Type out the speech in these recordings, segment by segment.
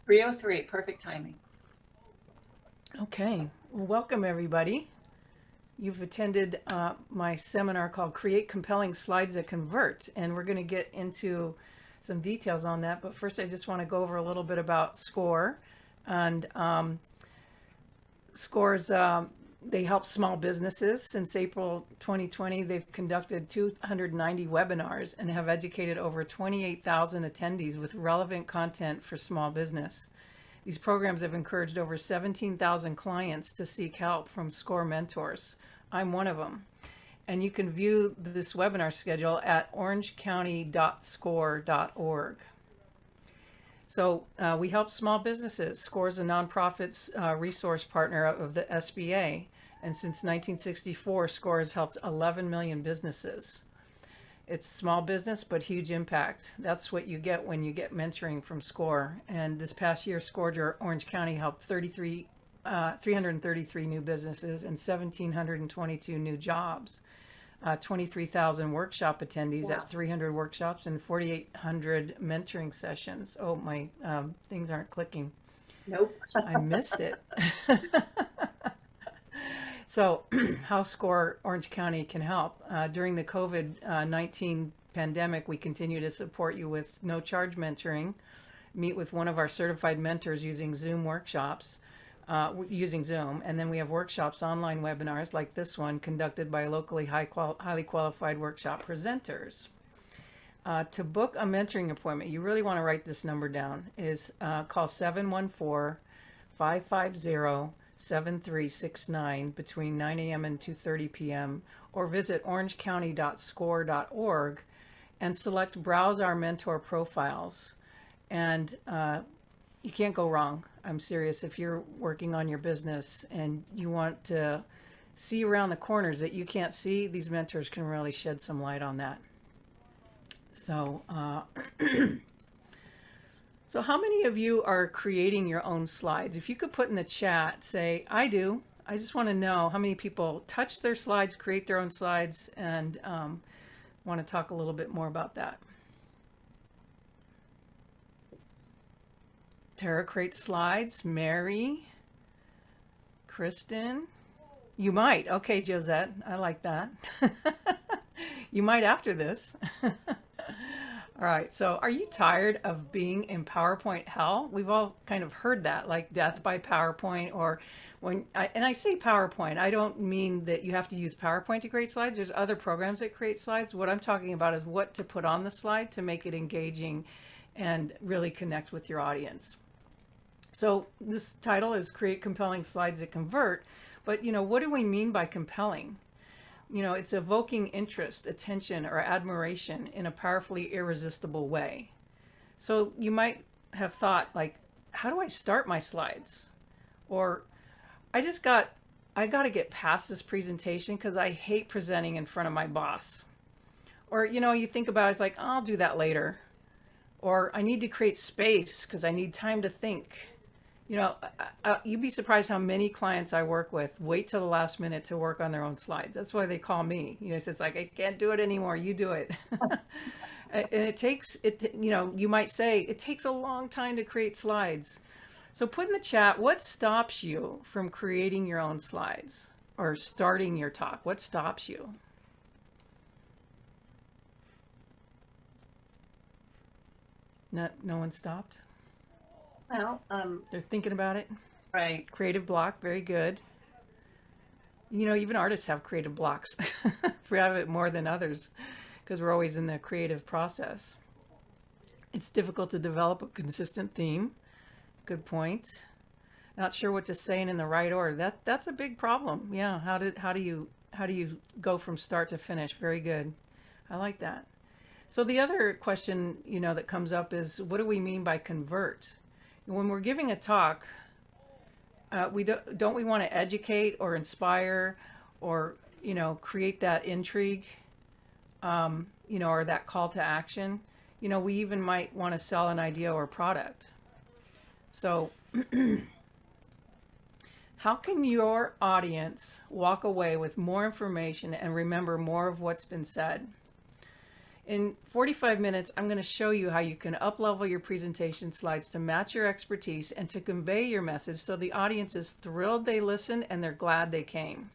3:03, perfect timing. Okay, well, welcome everybody. You've attended my seminar called Create Compelling Slides That Convert, and we're going to get into some details on that. But first, I just want to go over a little bit about SCORE. And SCORE's, they help small businesses. Since April 2020, they've conducted 290 webinars and have educated over 28,000 attendees with relevant content for small business. These programs have encouraged over 17,000 clients to seek help from SCORE mentors. I'm one of them. And you can view this webinar schedule at orangecounty.score.org. So we help small businesses. SCORE is a nonprofit resource partner of the SBA. And since 1964, SCORE has helped 11 million businesses. It's small business, but huge impact. That's what you get when you get mentoring from SCORE. And this past year, SCORE Orange County helped 333 new businesses and 1,722 new jobs. 23,000 workshop attendees Wow. at 300 workshops and 4,800 mentoring sessions. Oh, my things aren't clicking. Nope. I missed it. So how SCORE Orange County can help. During the COVID-19 pandemic, we continue to support you with no charge mentoring. Meet with one of our certified mentors using Zoom workshops, using Zoom. And then we have workshops, online webinars like this one, conducted by locally highly qualified workshop presenters. To book a mentoring appointment, you really want to write this number down, is call 714-550-7369 between 9 a.m. and 2:30 p.m. or visit orangecounty.score.org and select Browse Our Mentor Profiles. And you can't go wrong. I'm serious. If you're working on your business and you want to see around the corners that you can't see, these mentors can really shed some light on that. So, so how many of you are creating your own slides? If you could put in the chat, say, I do. I just want to know how many people touch their slides, create their own slides, and want to talk a little bit more about that. Tara creates slides. Mary, Kristen, you might. Okay, Josette, I like that. You might after this. All right, so are you tired of being in PowerPoint hell? We've all kind of heard that, like death by PowerPoint, or and I say PowerPoint, I don't mean that you have to use PowerPoint to create slides. There's other programs that create slides. What I'm talking about is what to put on the slide to make it engaging and really connect with your audience. So this title is Create Compelling Slides That Convert, but what do we mean by compelling? It's evoking interest, attention, or admiration in a powerfully irresistible way. So you might have thought, like, how do I start my slides? Or I got to get past this presentation because I hate presenting in front of my boss. Or, you think about it, it's like, I'll do that later. Or I need to create space because I need time to think. You'd be surprised how many clients I work with wait till the last minute to work on their own slides. That's why they call me. It's like, I can't do it anymore. You do it. And it takes, you might say, it takes a long time to create slides. So put in the chat, what stops you from creating your own slides or starting your talk? What stops you? No one stopped? Well, They're thinking about it. right. Creative block, very good. Even artists have creative blocks. We have it more than others because we're always in the creative process. It's difficult to develop a consistent theme. Good point. Not sure what to say and in the right order. That's a big problem. Yeah. How do you go from start to finish? Very good. I like that. So the other question, that comes up is, what do we mean by convert? When we're giving a talk, don't we want to educate or inspire or, create that intrigue, or that call to action? We even might want to sell an idea or product. So how can your audience walk away with more information and remember more of what's been said? In 45 minutes, I'm going to show you how you can up-level your presentation slides to match your expertise and to convey your message so the audience is thrilled they listened and they're glad they came.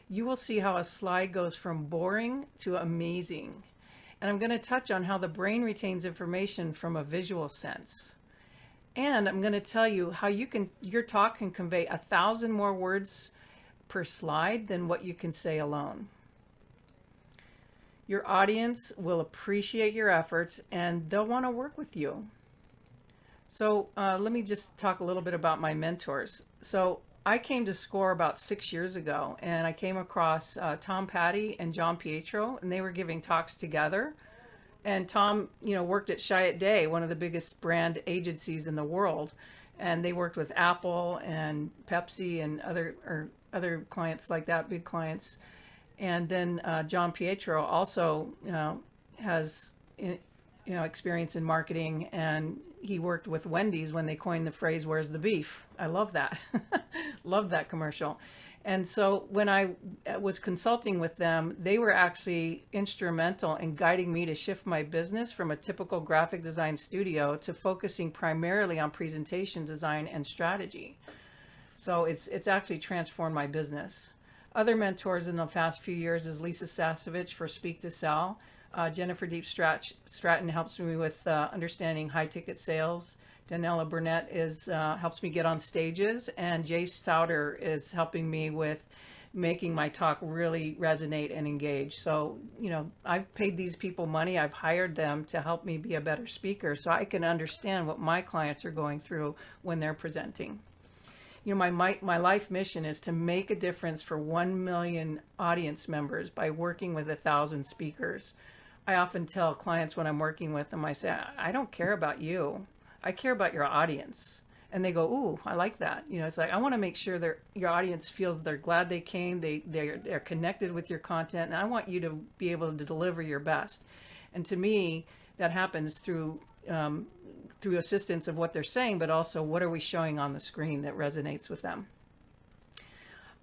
You will see how a slide goes from boring to amazing. And I'm going to touch on how the brain retains information from a visual sense. And I'm going to tell you how your talk can convey 1,000 more words per slide than what you can say alone. Your audience will appreciate your efforts and they'll want to work with you. So let me just talk a little bit about my mentors. So I came to SCORE about 6 years ago, and I came across Tom Patty and John Pietro, and they were giving talks together. And Tom, worked at Chiat Day, one of the biggest brand agencies in the world, and they worked with Apple and Pepsi and other clients like that, big clients. And then John Pietro also has experience in marketing, and he worked with Wendy's when they coined the phrase, "Where's the beef?" I love that. Love that commercial. And so when I was consulting with them, they were actually instrumental in guiding me to shift my business from a typical graphic design studio to focusing primarily on presentation design and strategy. So it's actually transformed my business. Other mentors in the past few years is Lisa Sasevich for Speak to Sell. Jennifer Deep Stratton helps me with understanding high ticket sales. Danella Burnett helps me get on stages, and Jay Souter is helping me with making my talk really resonate and engage. So, I've paid these people money. I've hired them to help me be a better speaker so I can understand what my clients are going through when they're presenting. My life mission is to make a difference for 1 million audience members by working with 1,000 speakers. I often tell clients when I'm working with them, I say, I don't care about you. I care about your audience. And they go, ooh, I like that. It's like, I want to make sure that your audience feels they're glad they came, they're connected with your content, and I want you to be able to deliver your best. And to me, that happens through assistance of what they're saying, but also what are we showing on the screen that resonates with them.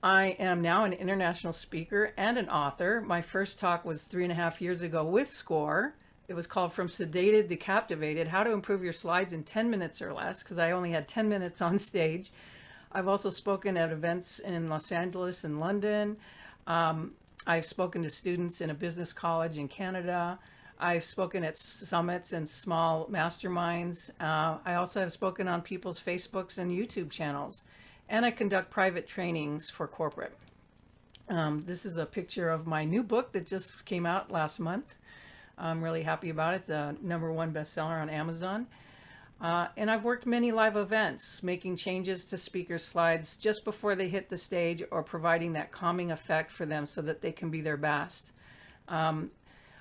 I am now an international speaker and an author. My first talk was 3.5 years ago with SCORE. It was called From Sedated to Captivated, How to Improve Your Slides in 10 Minutes or Less, because I only had 10 minutes on stage. I've also spoken at events in Los Angeles and London. I've spoken to students in a business college in Canada. I've spoken at summits and small masterminds. I also have spoken on people's Facebooks and YouTube channels. And I conduct private trainings for corporate. This is a picture of my new book that just came out last month. I'm really happy about it. It's a #1 bestseller on Amazon. And I've worked many live events, making changes to speakers' slides just before they hit the stage or providing that calming effect for them so that they can be their best.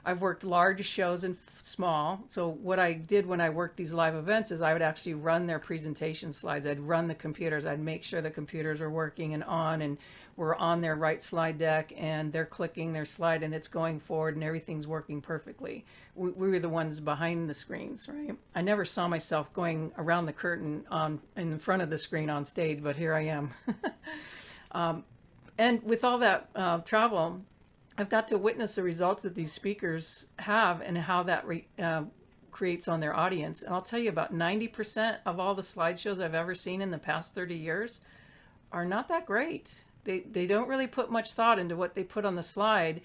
I've worked large shows and small. So what I did when I worked these live events is I would actually run their presentation slides. I'd run the computers. I'd make sure the computers are working and on, and we're on their right slide deck, and they're clicking their slide and it's going forward and everything's working perfectly. We were the ones behind the screens, right? I never saw myself going around the curtain in front of the screen on stage, but here I am. And with all that travel, I've got to witness the results that these speakers have and how that creates on their audience. And I'll tell you, about 90% of all the slideshows I've ever seen in the past 30 years are not that great. They don't really put much thought into what they put on the slide.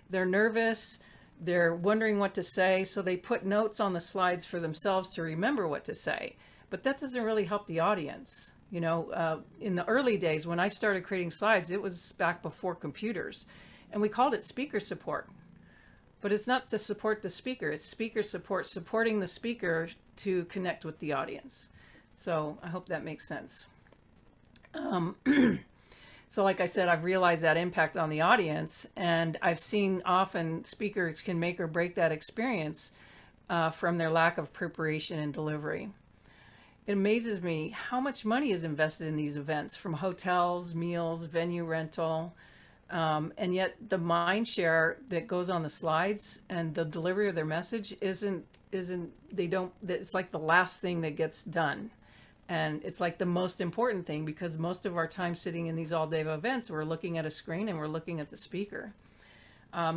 They're nervous. They're wondering what to say. So they put notes on the slides for themselves to remember what to say. But that doesn't really help the audience. In the early days when I started creating slides, it was back before computers. And we called it speaker support. But it's not to support the speaker. It's speaker support, supporting the speaker to connect with the audience. So I hope that makes sense. So like I said, I've realized that impact on the audience, and I've seen often speakers can make or break that experience from their lack of preparation and delivery. It amazes me how much money is invested in these events, from hotels, meals, venue rental, and yet the mind share that goes on the slides and the delivery of their message it's like the last thing that gets done. And it's like the most important thing, because most of our time sitting in these all-day events, we're looking at a screen and we're looking at the speaker.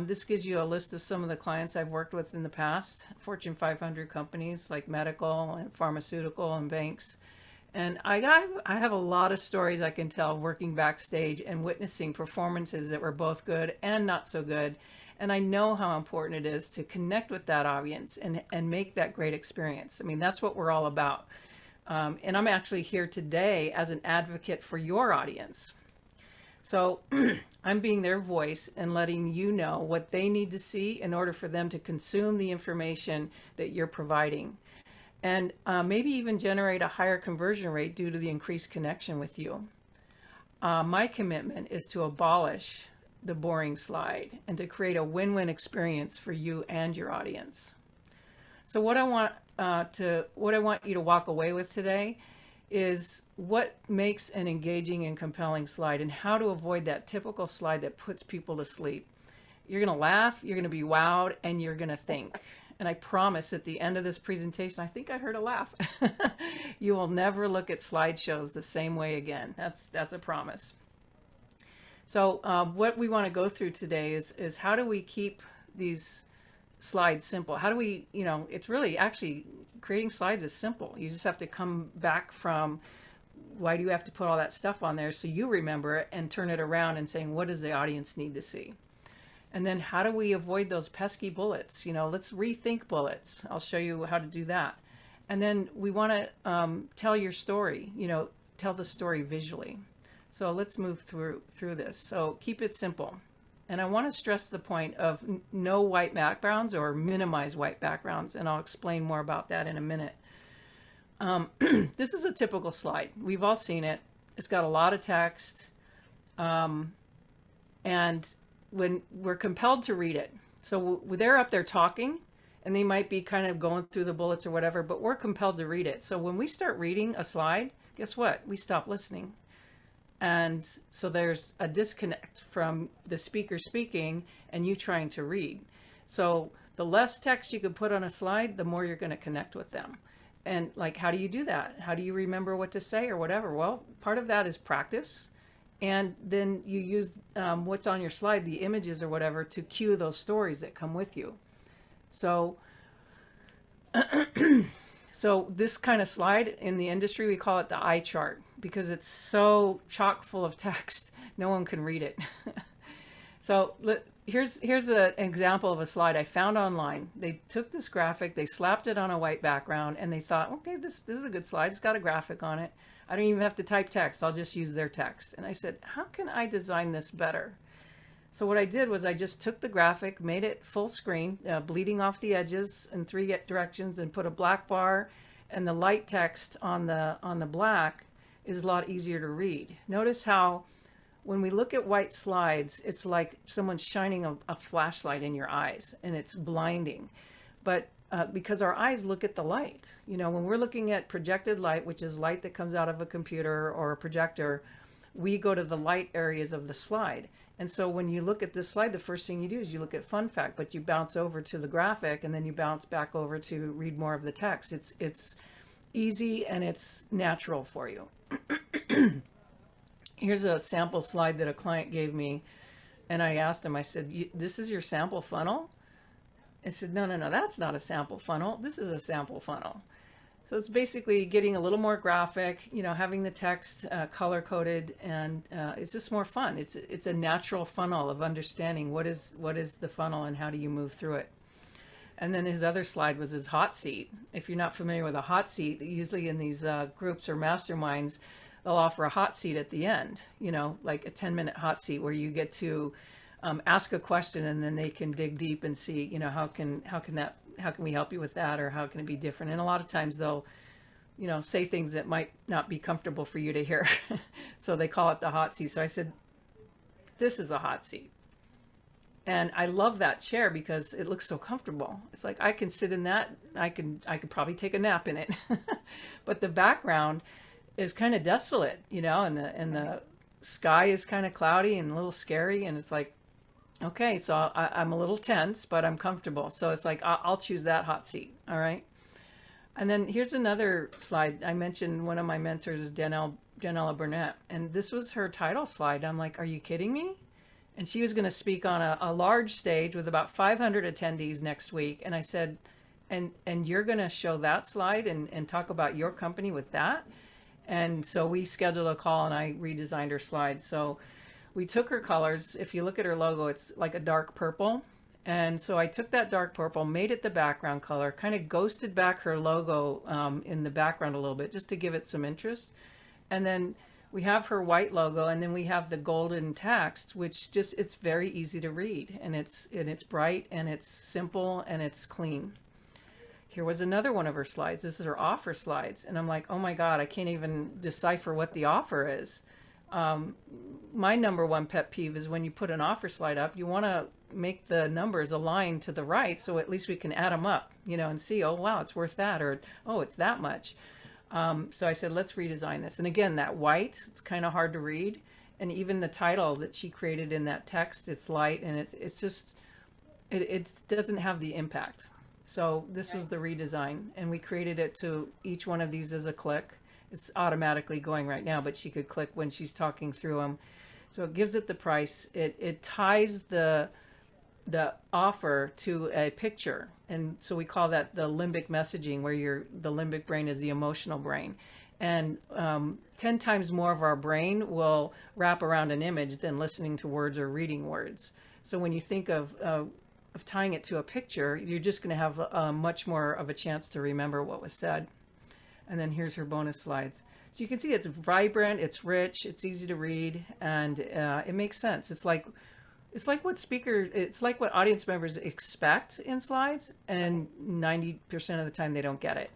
This gives you a list of some of the clients I've worked with in the past, Fortune 500 companies like medical and pharmaceutical and banks. And I have a lot of stories I can tell working backstage and witnessing performances that were both good and not so good. And I know how important it is to connect with that audience and make that great experience. I mean, that's what we're all about. And I'm actually here today as an advocate for your audience. So I'm being their voice and letting you know what they need to see in order for them to consume the information that you're providing. And maybe even generate a higher conversion rate due to the increased connection with you. My commitment is to abolish the boring slide and to create a win-win experience for you and your audience. So what I want you to walk away with today is what makes an engaging and compelling slide and how to avoid that typical slide that puts people to sleep. You're going to laugh, you're going to be wowed, and you're going to think. And I promise at the end of this presentation, I think I heard a laugh. You will never look at slideshows the same way again. That's a promise. So what we want to go through today is how do we keep these slides simple? How do we, it's really actually creating slides is simple. You just have to come back from why do you have to put all that stuff on there so you remember it and turn it around and saying, what does the audience need to see? And then how do we avoid those pesky bullets? Let's rethink bullets. I'll show you how to do that. And then we want to tell your story, tell the story visually. So let's move through this. So keep it simple. And I want to stress the point of no white backgrounds or minimize white backgrounds. And I'll explain more about that in a minute. This is a typical slide. We've all seen it. It's got a lot of text. And when we're compelled to read it. So they're up there talking and they might be kind of going through the bullets or whatever, but we're compelled to read it. So when we start reading a slide, guess what? We stop listening. And so there's a disconnect from the speaker speaking and you trying to read. So the less text you can put on a slide, the more you're going to connect with them. And like, how do you do that? How do you remember what to say or whatever? Well, part of that is practice. And then you use what's on your slide, the images or whatever, to cue those stories that come with you. So, so this kind of slide in the industry, we call it the eye chart because it's so chock full of text, no one can read it. So here's an example of a slide I found online. They took this graphic, they slapped it on a white background, and they thought, okay, this is a good slide. It's got a graphic on it. I don't even have to type text. I'll just use their text. And I said, how can I design this better? So what I did was I just took the graphic, made it full screen, bleeding off the edges in 3 directions, and put a black bar, and the light text on the black is a lot easier to read. Notice how when we look at white slides, it's like someone's shining a flashlight in your eyes and it's blinding. But because our eyes look at the light, when we're looking at projected light, which is light that comes out of a computer or a projector, we go to the light areas of the slide. And so when you look at this slide, the first thing you do is you look at fun fact, but you bounce over to the graphic and then you bounce back over to read more of the text. It's easy and it's natural for you. Here's a sample slide that a client gave me. And I asked him, I said, this is your sample funnel? I said, no, that's not a sample funnel. This is a sample funnel. So it's basically getting a little more graphic, having the text color coded, and it's just more fun. It's a natural funnel of understanding what is the funnel and how do you move through it. And then his other slide was his hot seat. If you're not familiar with a hot seat, usually in these groups or masterminds, they'll offer a hot seat at the end, like a 10-minute hot seat where you get to ask a question and then they can dig deep and see, how can we help you with that, or how can it be different? And a lot of times they'll, say things that might not be comfortable for you to hear. So they call it the hot seat. So I said, this is a hot seat. And I love that chair because it looks so comfortable. It's like I can sit in that. I could probably take a nap in it. But the background is kind of desolate, and the sky is kind of cloudy and a little scary. And it's like, okay, so I'm a little tense, but I'm comfortable. So it's like, I'll choose that hot seat. All right. And then here's another slide. I mentioned one of my mentors is Janella Burnett, and this was her title slide. I'm like, are you kidding me? And she was going to speak on a large stage with about 500 attendees next week. And I said, and you're going to show that slide and talk about your company with that? And so we scheduled a call and I redesigned her slides. So we took her colors. If you look at her logo, it's like a dark purple. And so I took that dark purple, made it the background color, kind of ghosted back her logo in the background a little bit just to give it some interest. And then we have her white logo, and then we have the golden text, which just, it's very easy to read, and it's bright and it's simple and it's clean. Here was another one of her slides. This is her offer slides. And I'm like, oh my God, I can't even decipher what the offer is. My number one pet peeve is when you put an offer slide up, you want to make the numbers align to the right, so at least we can add them up, you know, and see, oh, wow, it's worth that, or, oh, it's that much. So I said, let's redesign this. And again, that white, it's kind of hard to read. And even the title that she created in that text, it's light, and it's just, it doesn't have the impact. So this was the redesign, and we created it to each one of these as a click. It's automatically going right now, but she could click when she's talking through them. So it gives it the price. It ties the offer to a picture. And so we call that the limbic messaging, where the limbic brain is the emotional brain. And 10 times more of our brain will wrap around an image than listening to words or reading words. So when you think of tying it to a picture, you're just going to have much more of a chance to remember what was said. And then here's her bonus slides. So you can see it's vibrant, it's rich, it's easy to read, and it makes sense. It's like what audience members expect in slides, and 90% of the time they don't get it.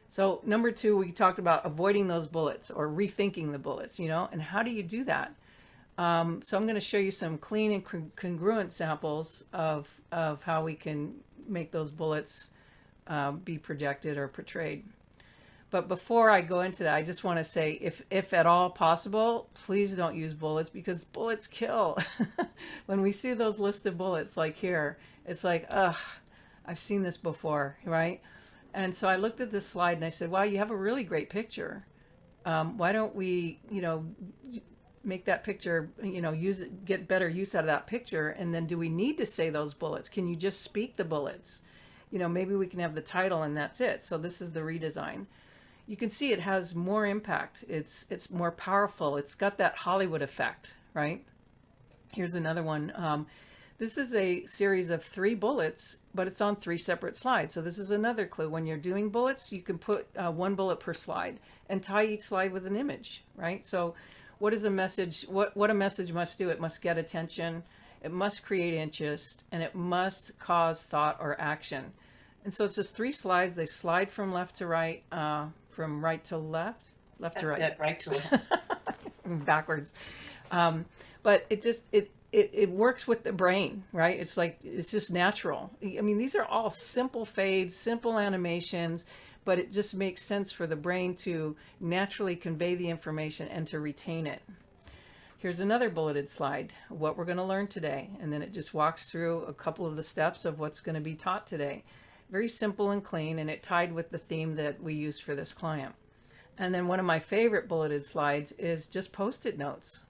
So number 2, we talked about avoiding those bullets or rethinking the bullets, you know, and how do you do that? So I'm going to show you some clean and congruent samples of how we can make those bullets be projected or portrayed. But before I go into that, I just want to say, if at all possible, please don't use bullets, because bullets kill. When we see those listed bullets like here, it's like, ugh, I've seen this before, right? And so I looked at this slide and I said, wow, you have a really great picture. Why don't we, you know, make that picture, you know, get better use out of that picture? And then do we need to say those bullets? Can you just speak the bullets? You know, maybe we can have the title and that's it. So this is the redesign. You can see it has more impact. It's more powerful. It's got that Hollywood effect, right? Here's another one. This is a series of 3 bullets, but it's on 3 separate slides. So this is another clue. When you're doing bullets, you can put 1 bullet per slide and tie each slide with an image, right? So what is a message? What a message must do? It must get attention. It must create interest, and it must cause thought or action. And so it's just 3 slides. They slide from left to right, from right to left, left to right. Yeah, right to left. Backwards. But it works with the brain, right? It's like, it's just natural. I mean, these are all simple fades, simple animations, but it just makes sense for the brain to naturally convey the information and to retain it. Here's another bulleted slide, what we're going to learn today. And then it just walks through a couple of the steps of what's going to be taught today. Very simple and clean, and it tied with the theme that we used for this client. And then one of my favorite bulleted slides is just Post-it notes.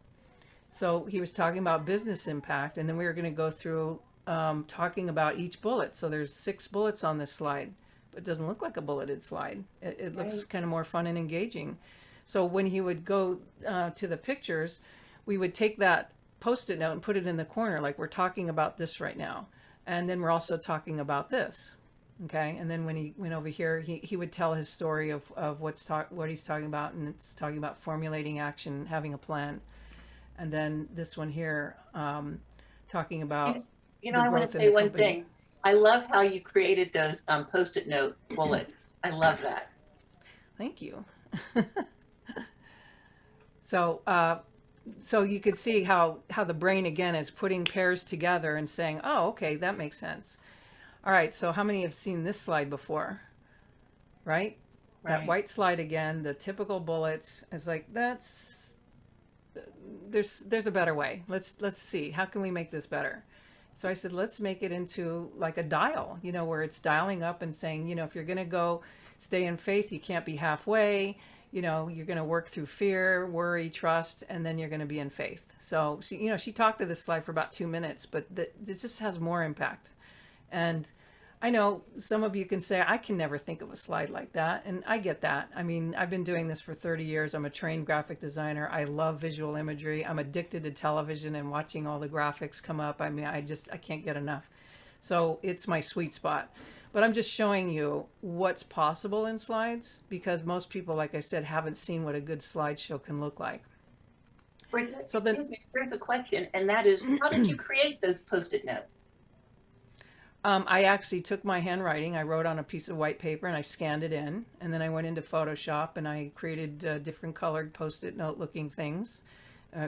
So he was talking about business impact, and then we were going to go through talking about each bullet. So there's 6 bullets on this slide, but it doesn't look like a bulleted slide. It looks kind of more fun and engaging. So when he would go to the pictures, we would take that Post-it note and put it in the corner, like we're talking about this right now. And then we're also talking about this. Okay, and then when he went over here, he would tell his story of what he's talking about, and it's talking about formulating action, having a plan. And then this one here, talking about you know, I want to say one thing. I love how you created those Post-it note bullets. I love that. Thank you. So you could see how the brain again is putting pairs together and saying, oh, okay, that makes sense. All right, so how many have seen this slide before? Right? That white slide again, the typical bullets. It's like, there's a better way. Let's see, how can we make this better? So I said, let's make it into like a dial, where it's dialing up and saying, if you're going to go stay in faith, you can't be halfway. You're going to work through fear, worry, trust, and then you're going to be in faith. So she talked to this slide for about 2 minutes, but it just has more impact. And I know some of you can say, I can never think of a slide like that. And I get that. I mean, I've been doing this for 30 years. I'm a trained graphic designer. I love visual imagery. I'm addicted to television and watching all the graphics come up. I mean, I can't get enough. So it's my sweet spot. But I'm just showing you what's possible in slides, because most people, like I said, haven't seen what a good slideshow can look like. Brigette, So then, excuse me, here's a question, and that is, how did you create those Post-it notes? I actually took my handwriting, I wrote on a piece of white paper and I scanned it in, and then I went into Photoshop and I created different colored Post-it note looking things,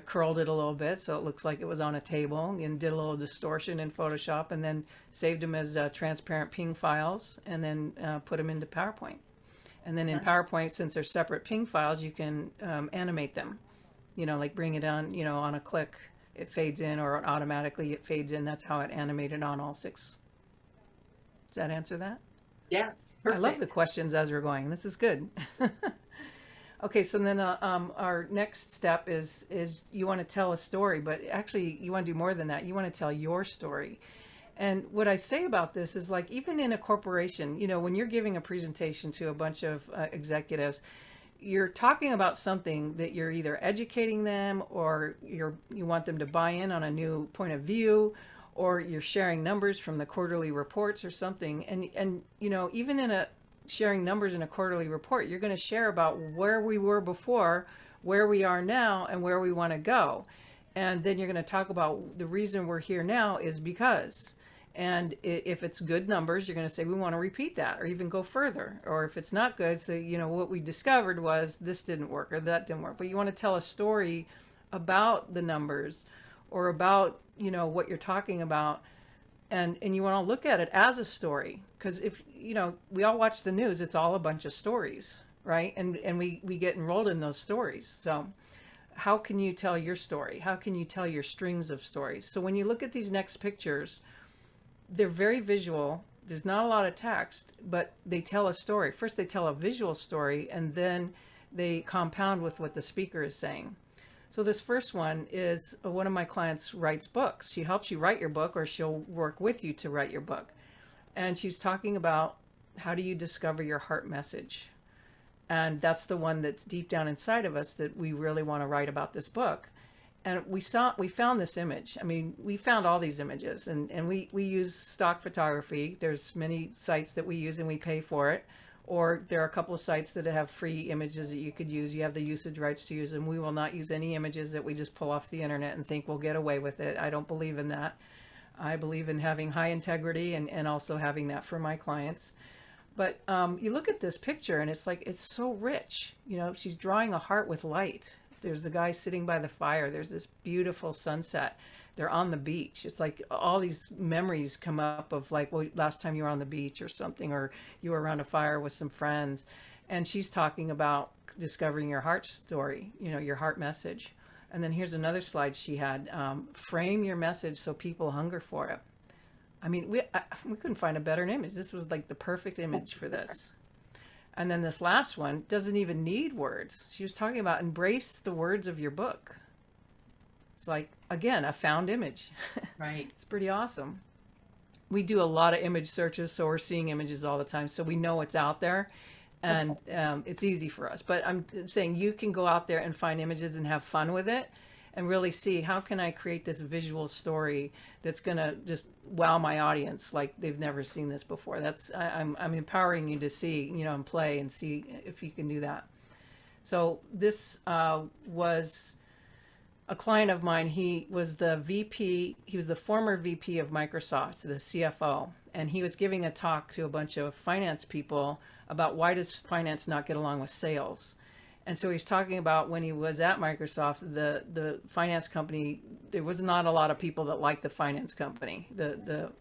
curled it a little bit so it looks like it was on a table, and did a little distortion in Photoshop, and then saved them as transparent ping files, and then put them into PowerPoint. And then in PowerPoint, since they're separate ping files, you can animate them, like bring it on, on a click, it fades in, or automatically it fades in. That's how it animated on all 6. Does that answer that? Yes, I love the questions as we're going. This is good. Okay, so then our next step is you want to tell a story, but actually you want to do more than that. You want to tell your story. And what I say about this is, like, even in a corporation, when you're giving a presentation to a bunch of executives, you're talking about something that you're either educating them, or you want them to buy in on a new point of view, or you're sharing numbers from the quarterly reports or something. And even in a sharing numbers in a quarterly report, you're going to share about where we were before, where we are now, and where we want to go. And then you're going to talk about the reason we're here now is because. And if it's good numbers, you're going to say, we want to repeat that, or even go further. Or if it's not good, so, what we discovered was this didn't work or that didn't work. But you want to tell a story about the numbers, or about, what you're talking about. And you want to look at it as a story. Because if, we all watch the news, it's all a bunch of stories, right? And we get enrolled in those stories. So how can you tell your story? How can you tell your strings of stories? So when you look at these next pictures, they're very visual. There's not a lot of text, but they tell a story. First, they tell a visual story, and then they compound with what the speaker is saying. So this first one is one of my clients writes books. She helps you write your book, or she'll work with you to write your book. And she's talking about, how do you discover your heart message? And that's the one that's deep down inside of us that we really want to write about this book. And we found this image. I mean, we found all these images, and we use stock photography. There's many sites that we use and we pay for it. Or there are a couple of sites that have free images that you could use. You have the usage rights to use them. We will not use any images that we just pull off the internet and think we'll get away with it. I don't believe in that. I believe in having high integrity and also having that for my clients. But you look at this picture and it's like, it's so rich. She's drawing a heart with light. There's a guy sitting by the fire. There's this beautiful sunset. They're on the beach. It's like all these memories come up of, like, well, last time you were on the beach or something, or you were around a fire with some friends. And she's talking about discovering your heart story, your heart message. And then here's another slide she had, frame your message so people hunger for it. I mean, we couldn't find a better image. This was like the perfect image for this. And then this last one doesn't even need words. She was talking about embrace the words of your book. It's like, again, a found image. Right. It's pretty awesome. We do a lot of image searches, so we're seeing images all the time. So we know it's out there, and it's easy for us. But I'm saying you can go out there and find images and have fun with it, and really see, how can I create this visual story that's going to just wow my audience like they've never seen this before. I'm empowering you to see, and play and see if you can do that. So this was a client of mine. He was the VP. He was the former VP of Microsoft, the CFO, and he was giving a talk to a bunch of finance people about why does finance not get along with sales. And so he's talking about when he was at Microsoft, the finance company, there was not a lot of people that liked the finance company, the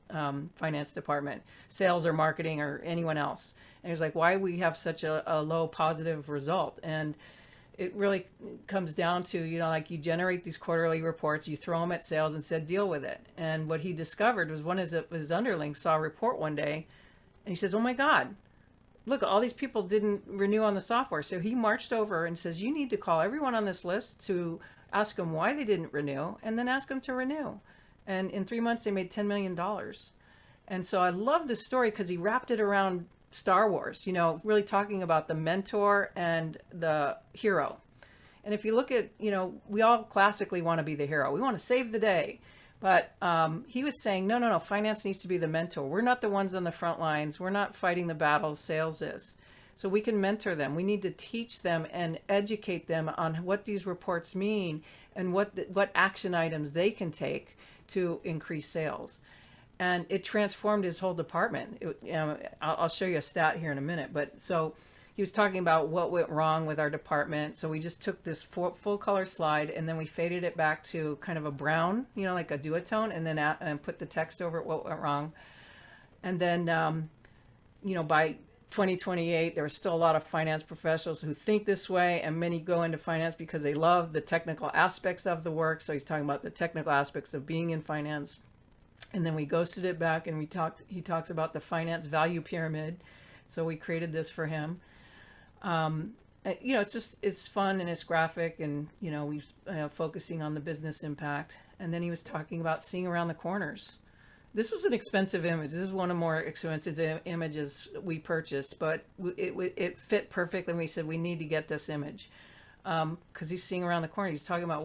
finance department, sales or marketing or anyone else. And he was like, why we have such a low positive result? And it really comes down to, like you generate these quarterly reports, you throw them at sales and said, deal with it. And what he discovered was one of his underlings saw a report one day and he says, oh my God, look, all these people didn't renew on the software. So he marched over and says, you need to call everyone on this list to ask them why they didn't renew and then ask them to renew. And in 3 months, they made $10 million. And so I love this story because he wrapped it around Star Wars, really talking about the mentor and the hero. And if you look at, we all classically want to be the hero. We want to save the day. But he was saying, no, finance needs to be the mentor. We're not the ones on the front lines. We're not fighting the battles. Sales is. So we can mentor them. We need to teach them and educate them on what these reports mean and what action items they can take to increase sales. And it transformed his whole department. I'll show you a stat here in a minute. But so he was talking about what went wrong with our department. So we just took this full color slide and then we faded it back to kind of a brown, like a duotone, and then and put the text over it, what went wrong. And then, by 2028, there are still a lot of finance professionals who think this way, and many go into finance because they love the technical aspects of the work. So he's talking about the technical aspects of being in finance. And then we ghosted it back and he talks about the finance value pyramid. So we created this for him. It's fun and it's graphic and, we're focusing on the business impact. And then he was talking about seeing around the corners. This was an expensive image. This is one of the more expensive images we purchased, but it fit perfectly. And we said, we need to get this image. Because he's seeing around the corner. He's talking about,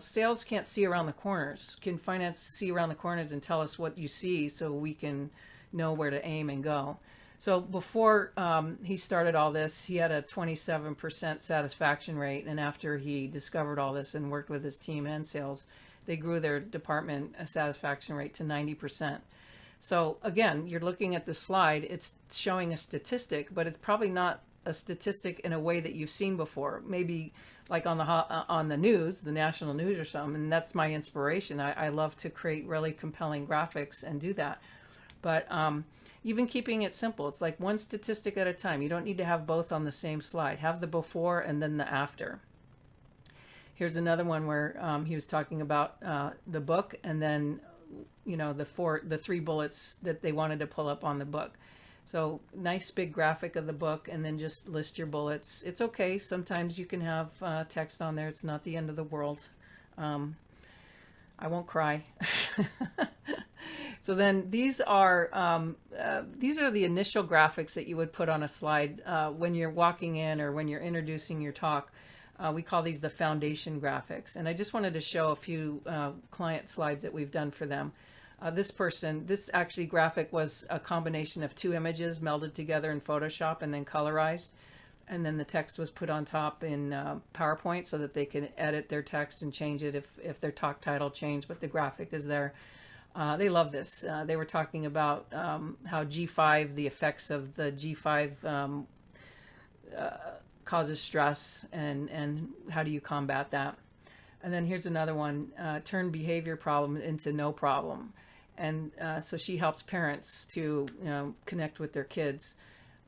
sales can't see around the corners. Can finance see around the corners and tell us what you see so we can know where to aim and go? So before he started all this, he had a 27% satisfaction rate. And after he discovered all this and worked with his team and sales, they grew their department satisfaction rate to 90%. So again, you're looking at the slide. It's showing a statistic, but it's probably not a statistic in a way that you've seen before, maybe like on the news, the national news or something. And that's my inspiration. I love to create really compelling graphics and do that. But even keeping it simple, it's like one statistic at a time. You don't need to have both on the same slide. Have the before and then the after. Here's another one where he was talking about the book and then, the 3 bullets that they wanted to pull up on the book. So nice big graphic of the book and then just list your bullets. It's okay. Sometimes you can have text on there. It's not the end of the world. I won't cry. So then these are the initial graphics that you would put on a slide when you're walking in or when you're introducing your talk. We call these the foundation graphics. And I just wanted to show a few client slides that we've done for them. This actually graphic was a combination of 2 images melded together in Photoshop and then colorized. And then the text was put on top in PowerPoint so that they can edit their text and change it if their talk title changed, but the graphic is there. They love this. They were talking about how G5, the effects of the G5 causes stress and how do you combat that. And then here's another one, turn behavior problem into no problem. And so she helps parents to connect with their kids.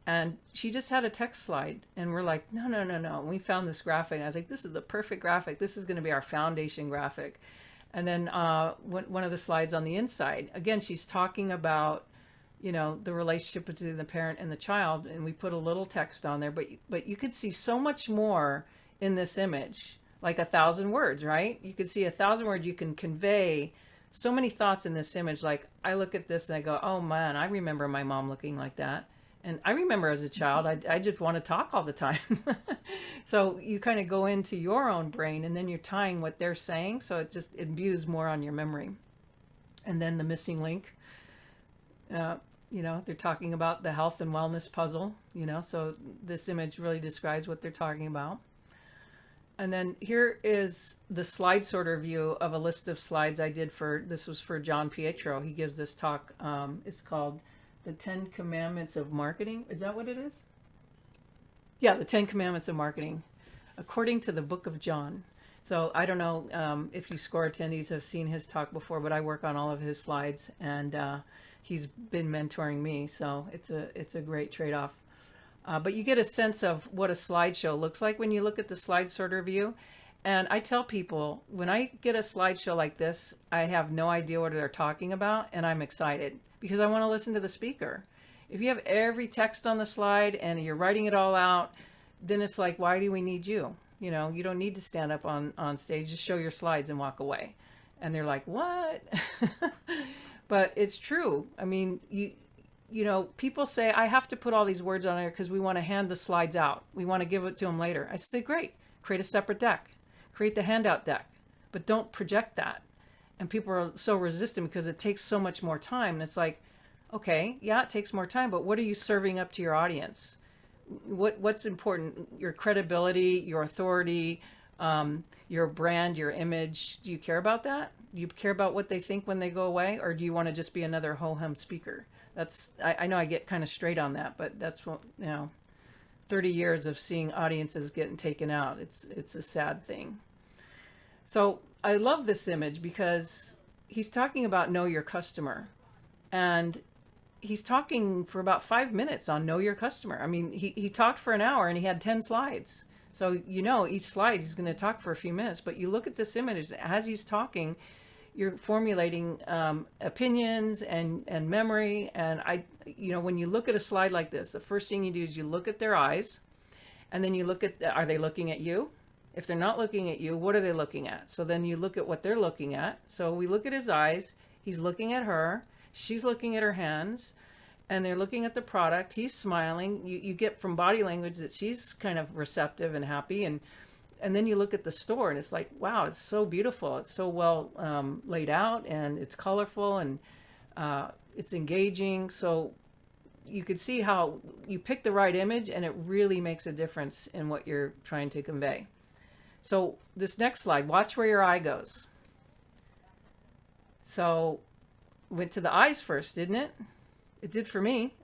And she just had a text slide. And we're like, no. And we found this graphic. I was like, this is the perfect graphic. This is going to be our foundation graphic. And then one of the slides on the inside, again, she's talking about, the relationship between the parent and the child. And we put a little text on there. But you could see so much more in this image, like 1,000 words, right? You could see 1,000 words. You can convey so many thoughts in this image. Like I look at this and I go, oh man, I remember my mom looking like that. And I remember as a child, I just want to talk all the time. So you kind of go into your own brain and then you're tying what they're saying. So it just imbues more on your memory. And then the missing link, they're talking about the health and wellness puzzle, so this image really describes what they're talking about. And then here is the slide sorter view of a list of slides I did this was for John Pietro. He gives this talk. It's called The 10 Commandments of Marketing. Is that what it is? Yeah, The 10 Commandments of Marketing, according to the book of John. So I don't know if you SCORE attendees have seen his talk before, but I work on all of his slides and he's been mentoring me. So it's a great trade-off. But you get a sense of what a slideshow looks like when you look at the slide sorter view. And I tell people, when I get a slideshow like this, I have no idea what they're talking about, and I'm excited because I want to listen to the speaker. If you have every text on the slide and you're writing it all out, then it's like, why do we need you? You know, you don't need to stand up on stage, just show your slides and walk away. And they're like, what? But it's true. I mean, you know, people say, I have to put all these words on there because we want to hand the slides out. We want to give it to them later. I say, great, create a separate deck. Create the handout deck, but don't project that. And people are so resistant because it takes so much more time. And it's like, okay, yeah, it takes more time, but what are you serving up to your audience? What's important? Your credibility, your authority, your brand, your image. Do you care about that? Do you care about what they think when they go away? Or do you want to just be another ho-hum speaker? I know I get kind of straight on that, but that's what, 30 years of seeing audiences getting taken out. It's a sad thing. So I love this image because he's talking about know your customer, and he's talking for about 5 minutes on know your customer. I mean, he talked for an hour and he had 10 slides. So, each slide he's going to talk for a few minutes, but you look at this image as he's talking, you're formulating opinions and memory. And when you look at a slide like this, the first thing you do is you look at their eyes, and then you look at, are they looking at you? If they're not looking at you, what are they looking at? So then you look at what they're looking at. So we look at his eyes, he's looking at her, she's looking at her hands, and they're looking at the product. He's smiling. You get from body language that she's kind of receptive and happy. And then you look at the store and it's like, wow, it's so beautiful. It's so well laid out, and it's colorful, and it's engaging. So you could see how you pick the right image and it really makes a difference in what you're trying to convey. So this next slide, watch where your eye goes. So went to the eyes first, didn't it? It did for me.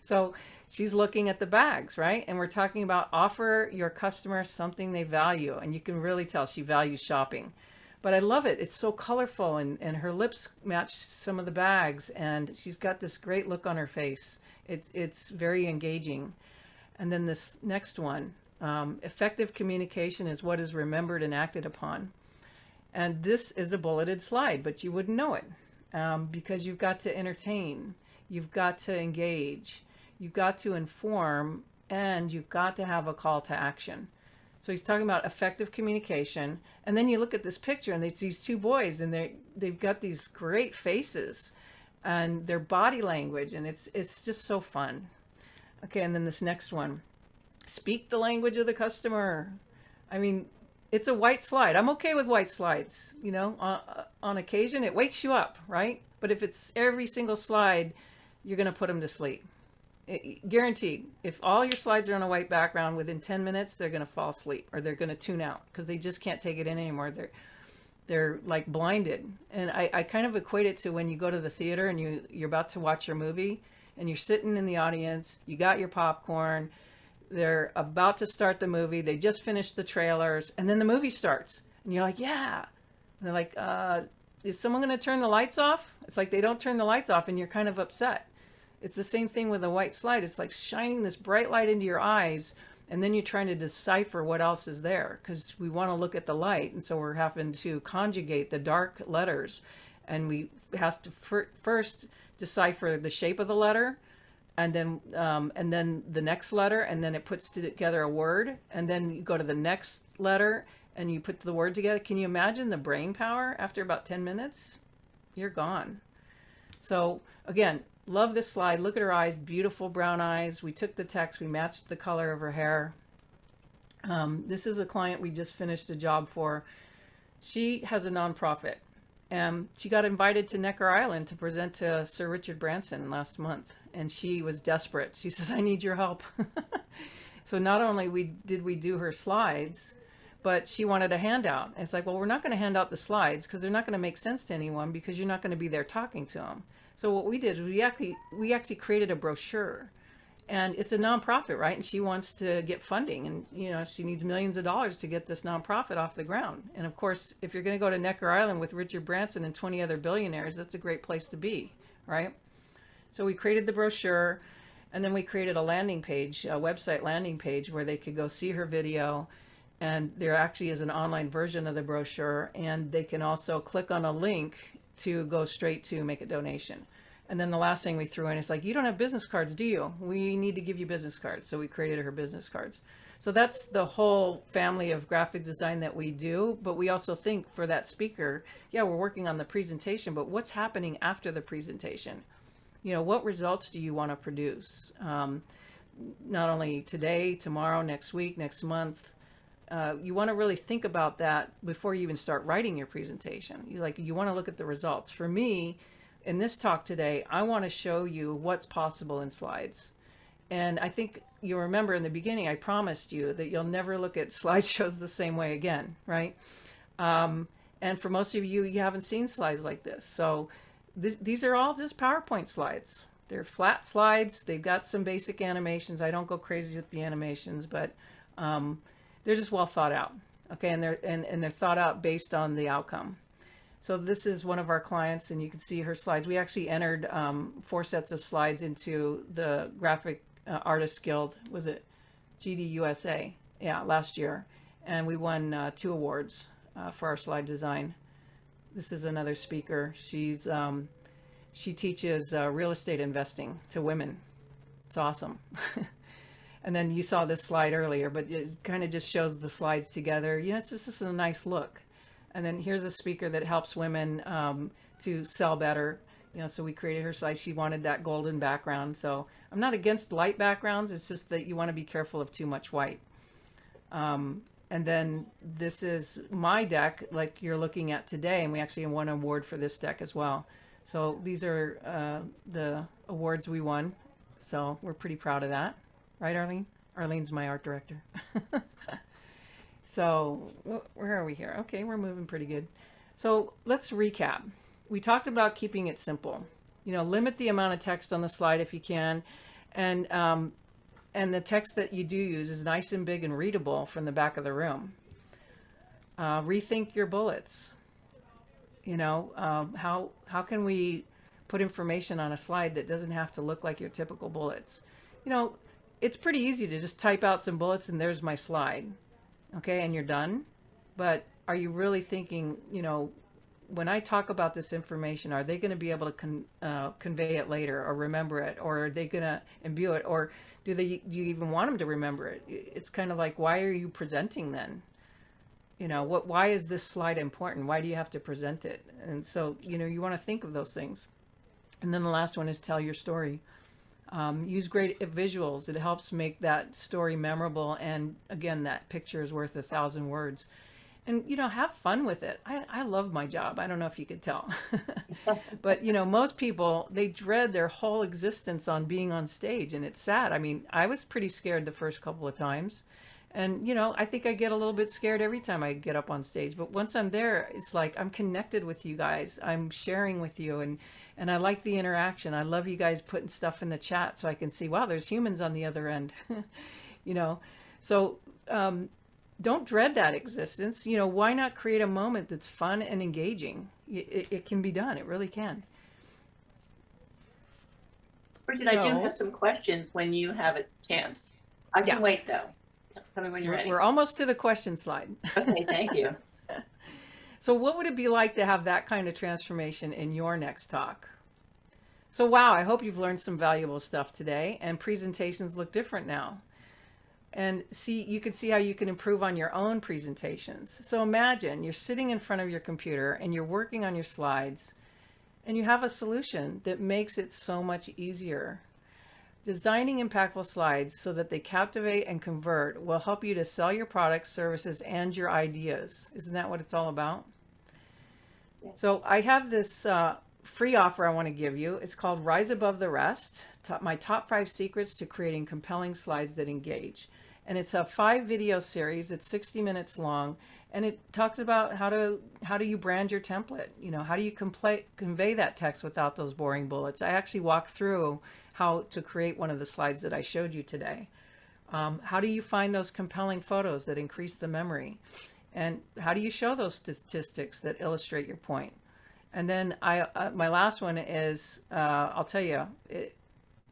So she's looking at the bags, right? And we're talking about offer your customer something they value. And you can really tell she values shopping. But I love it. It's so colorful, and her lips match some of the bags, and she's got this great look on her face. It's very engaging. And then this next one, effective communication is what is remembered and acted upon. And this is a bulleted slide, but you wouldn't know it because you've got to entertain, you've got to engage, you've got to inform, and you've got to have a call to action. So he's talking about effective communication. And then you look at this picture and it's these two boys, and they've got these great faces and their body language, and it's just so fun. Okay, and then this next one, speak the language of the customer. I mean, it's a white slide. I'm okay with white slides, on occasion it wakes you up, right? But if it's every single slide, you're going to put them to sleep. Guaranteed. If all your slides are on a white background, within 10 minutes, they're going to fall asleep, or they're going to tune out because they just can't take it in anymore. They're like blinded. And I kind of equate it to when you go to the theater and you're about to watch your movie, and you're sitting in the audience, you got your popcorn, they're about to start the movie, they just finished the trailers, and then the movie starts. And you're like, yeah. And they're like, is someone going to turn the lights off? It's like they don't turn the lights off, and you're kind of upset. It's the same thing with a white slide. It's like shining this bright light into your eyes, and then you're trying to decipher what else is there because we want to look at the light. And so we're having to conjugate the dark letters, and we have to first decipher the shape of the letter, and then the next letter, and then it puts together a word, and then you go to the next letter and you put the word together. Can you imagine the brain power after about 10 minutes? You're gone. So again, love this slide. Look at her eyes, beautiful brown eyes. We took the text, we matched the color of her hair. This is a client we just finished a job for. She has a nonprofit. She got invited to Necker Island to present to Sir Richard Branson last month, and she was desperate. She says, I need your help. So not only did we do her slides, but she wanted a handout. And it's like, well, we're not going to hand out the slides because they're not going to make sense to anyone because you're not going to be there talking to them. So what we did, we actually created a brochure, and it's a nonprofit, right? And she wants to get funding, and she needs millions of dollars to get this nonprofit off the ground. And of course, if you're going to go to Necker Island with Richard Branson and 20 other billionaires, that's a great place to be, right? So we created the brochure, And then we created a landing page, a website landing page where they could go see her video. And there actually is an online version of the brochure, and they can also click on a link to go straight to make a donation. And then the last thing we threw in is like, you don't have business cards, do you? We need to give you business cards. So we created her business cards. So that's the whole family of graphic design that we do. But we also think for that speaker, yeah, we're working on the presentation, but what's happening after the presentation? You know, what results do you want to produce? Not only today, tomorrow, next week, next month. You want to really think about that before you even start writing your presentation. You want to look at the results. For me, in this talk today, I want to show you what's possible in slides. And I think you remember in the beginning, I promised you that you'll never look at slideshows the same way again, right? And for most of you, you haven't seen slides like this. So these are all just PowerPoint slides. They're flat slides. They've got some basic animations. I don't go crazy with the animations, but they're just well thought out. Okay, and they're thought out based on the outcome. So this is one of our clients, and you can see her slides. We actually entered 4 sets of slides into the Graphic Artists Guild. Was it GDUSA? Yeah, last year. And we won 2 awards for our slide design. This is another speaker. She teaches real estate investing to women. It's awesome. And then you saw this slide earlier, but it kind of just shows the slides together. You know, it's just a nice look. And then here's a speaker that helps women to sell better. You know, so we created her slide. She wanted that golden background. So I'm not against light backgrounds. It's just that you want to be careful of too much white. And then this is my deck, like you're looking at today. And we actually won an award for this deck as well. So these are the awards we won. So we're pretty proud of that. Right, Arlene? Arlene's my art director. So where are we here? Okay, we're moving pretty good. So let's recap. We talked about keeping it simple. You know, limit the amount of text on the slide if you can. And the text that you do use is nice and big and readable from the back of the room. Rethink your bullets. You know, how can we put information on a slide that doesn't have to look like your typical bullets? You know, it's pretty easy to just type out some bullets and there's my slide. Okay, and you're done. But are you really thinking, you know, when I talk about this information, are they going to be able to convey it later or remember it? Or are they going to imbue it? Or do you even want them to remember it? It's kind of like, why are you presenting then? You know, why is this slide important? Why do you have to present it? And so, you know, you want to think of those things. And then the last one is tell your story. Use great visuals. It helps make that story memorable. And again, that picture is worth 1,000 words. And, you know, have fun with it. I love my job. I don't know if you could tell. But, you know, most people, they dread their whole existence on being on stage. And it's sad. I mean, I was pretty scared the first couple of times. And, you know, I think I get a little bit scared every time I get up on stage. But once I'm there, it's like I'm connected with you guys. I'm sharing with you. And I like the interaction. I love you guys putting stuff in the chat so I can see, wow, there's humans on the other end. You know, so don't dread that existence. You know, why not create a moment that's fun and engaging? It can be done. It really can. Bridget, I do have some questions when you have a chance. I can wait though. Tell me when you're ready. We're almost to the question slide. Okay, thank you. So what would it be like to have that kind of transformation in your next talk? So wow, I hope you've learned some valuable stuff today, and presentations look different now. And you can see how you can improve on your own presentations. So imagine you're sitting in front of your computer and you're working on your slides and you have a solution that makes it so much easier. Designing impactful slides so that they captivate and convert will help you to sell your products, services, and your ideas. Isn't that what it's all about? Yeah. So I have this free offer I want to give you. It's called Rise Above the Rest, my top 5 secrets to creating compelling slides that engage. And it's a 5-video series. It's 60 minutes long. And it talks about how do you brand your template? You know, how do you convey that text without those boring bullets? I actually walk through how to create one of the slides that I showed you today. How do you find those compelling photos that increase the memory? And how do you show those statistics that illustrate your point? And then my last one is, I'll tell you,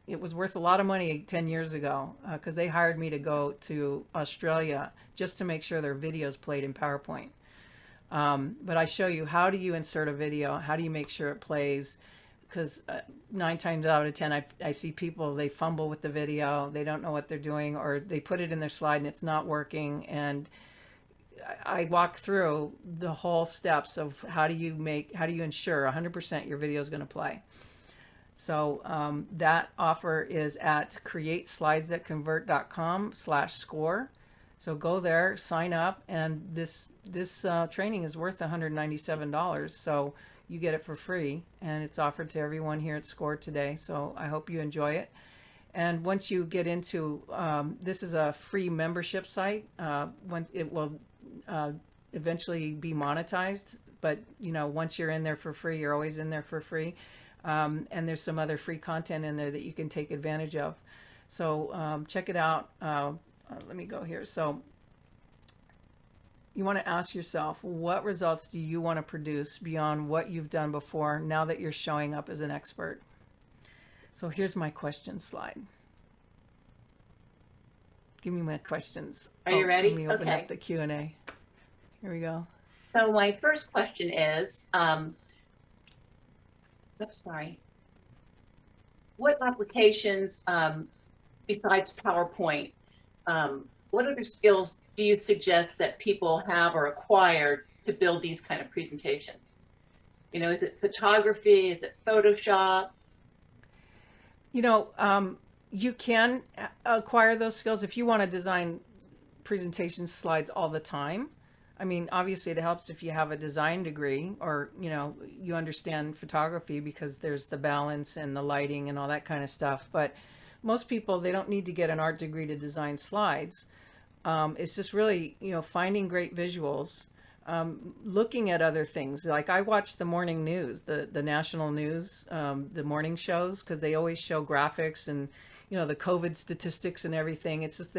it was worth a lot of money 10 years ago because they hired me to go to Australia just to make sure their videos played in PowerPoint. But I show you, how do you insert a video? How do you make sure it plays? Because 9 times out of 10, I see people, they fumble with the video. They don't know what they're doing, or they put it in their slide and it's not working. And I walk through the whole steps of how do you ensure 100% your video is going to play. So that offer is at createslidesthatconvert.com/score. So go there, sign up, and this training is worth $197. So you get it for free, and it's offered to everyone here at SCORE today. So I hope you enjoy it. And once you get into, this is a free membership site. When it will eventually be monetized, but once you're in there for free, you're always in there for free. And there's some other free content in there that you can take advantage of. So check it out. Let me go here. So you want to ask yourself, what results do you want to produce beyond what you've done before now that you're showing up as an expert? So here's my question slide. Give me my questions. Are you ready? Let me open Okay. up the Q&A. Here we go. So my first question is, what applications besides PowerPoint, what other skills do you suggest that people have or acquired to build these kind of presentations? Is it photography? Is it Photoshop? You can acquire those skills if you want to design presentation slides all the time. I mean, obviously it helps if you have a design degree, or, you understand photography because there's the balance and the lighting and all that kind of stuff. But most people, they don't need to get an art degree to design slides. It's just really, finding great visuals, looking at other things. Like I watch the morning news, the national news, the morning shows, because they always show graphics and, the COVID statistics and everything. It's just,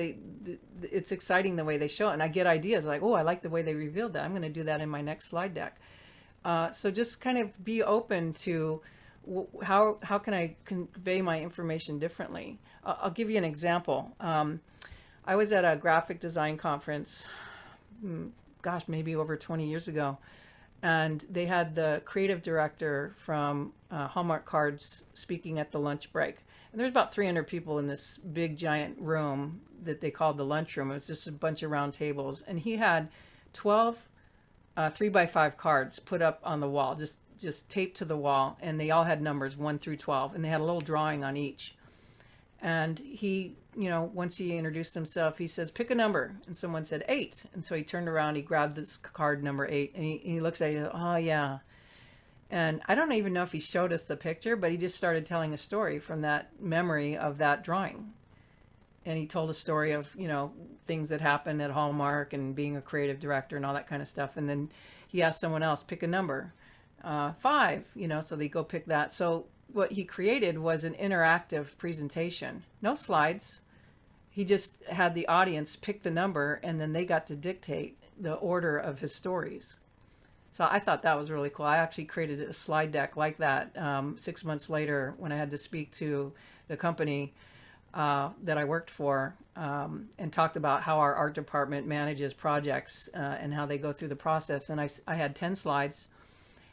it's exciting the way they show it. And I get ideas like, oh, I like the way they revealed that. I'm going to do that in my next slide deck. So just kind of be open to how can I convey my information differently? I'll give you an example. I was at a graphic design conference, maybe over 20 years ago. And they had the creative director from Hallmark Cards speaking at the lunch break. And there's about 300 people in this big giant room that they called the lunchroom. It was just a bunch of round tables. And he had 12 3x5 cards put up on the wall, just taped to the wall. And they all had numbers 1 through 12. And they had a little drawing on each. And he, once he introduced himself, he says, pick a number. And someone said 8. And so he turned around, he grabbed this card number 8, and he looks at it, oh yeah. And I don't even know if he showed us the picture, but he just started telling a story from that memory of that drawing. And he told a story of, things that happened at Hallmark and being a creative director and all that kind of stuff. And then he asked someone else, pick a number, 5, so they go pick that. So what he created was an interactive presentation, no slides. He just had the audience pick the number, and then they got to dictate the order of his stories. So I thought that was really cool. I actually created a slide deck like that 6 months later when I had to speak to the company that I worked for, and talked about how our art department manages projects and how they go through the process. And I had 10 slides,